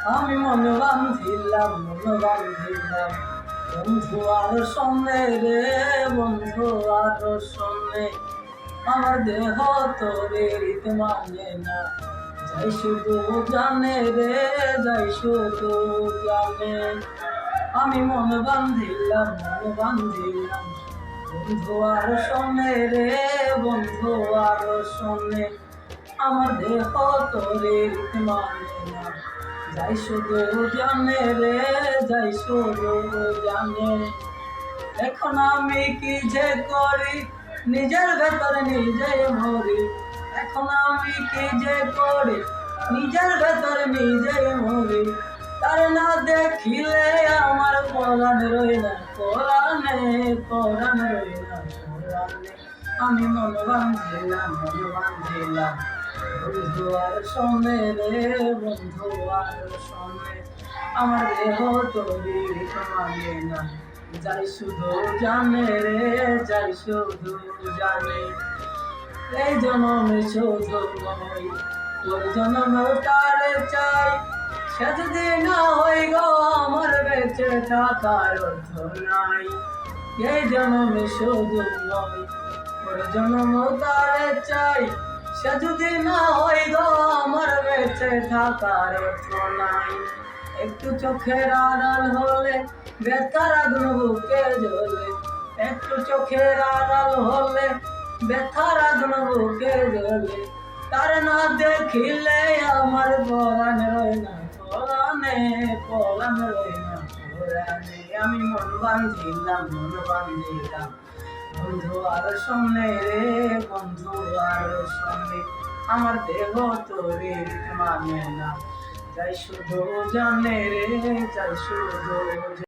আমি মন বান্ধিলাম বন্ধু আর সঙ্গে রে, বন্ধু আর সঙ্গে আমার দেহ তোরে রীতি মানে না, যাই শুধু জানে রে, যাই শুধু জানে। আমি মন বান্ধিলাম বন্ধু আর সঙ্গে রে, বন্ধু আর সঙ্গে আমার দেহ তোরে রীতি মানে না, যাই শুধু জানে রে, যাই শুধু জানে। এখন আমি কি যে করি, নিজের ভেতরে নিজে মরি। এখন আমি কি যে করি, নিজের ভেতরে নিজে মরি। তার না দেখিলে আমার পরাণ রই না, পরাণে রই না পরাণে। আমি মন বান্ধিলাম বন্ধু আর সঙ্গে রে, বন্ধু আর সঙ্গে আমার দেহ তরি মানে না, যাই শুধু জানে রে, যাই শুধু জানে। এই জনমে শুধু নয়, ওই জনমেও তারে চাই। সে যদি না হই গো আমার বেঁচে থাকার অর্থ নাই। এই জনমে শুধু নয়, ওই জনমেও তারে চাই। সে যদি না হই গো আমার বেঁচে থাকার অর্থ নাই। একটু চোখের আড়াল হলে ব্যথার আগুন বুকে জ্বলে, একটু চোখের আড়াল হলে ব্যথার আগুন বুকে জ্বলে। তার না দেখিলে আমার পরাণ রয় না, পরাণে রয় না পরাণে। আমি মন বান্ধিলাম বন্ধু আর সঙ্গে রে, বন্ধু আর সঙ্গে আমার দেহ তোরে মানে না, যাই শুধু জানে রে, যাই শুধু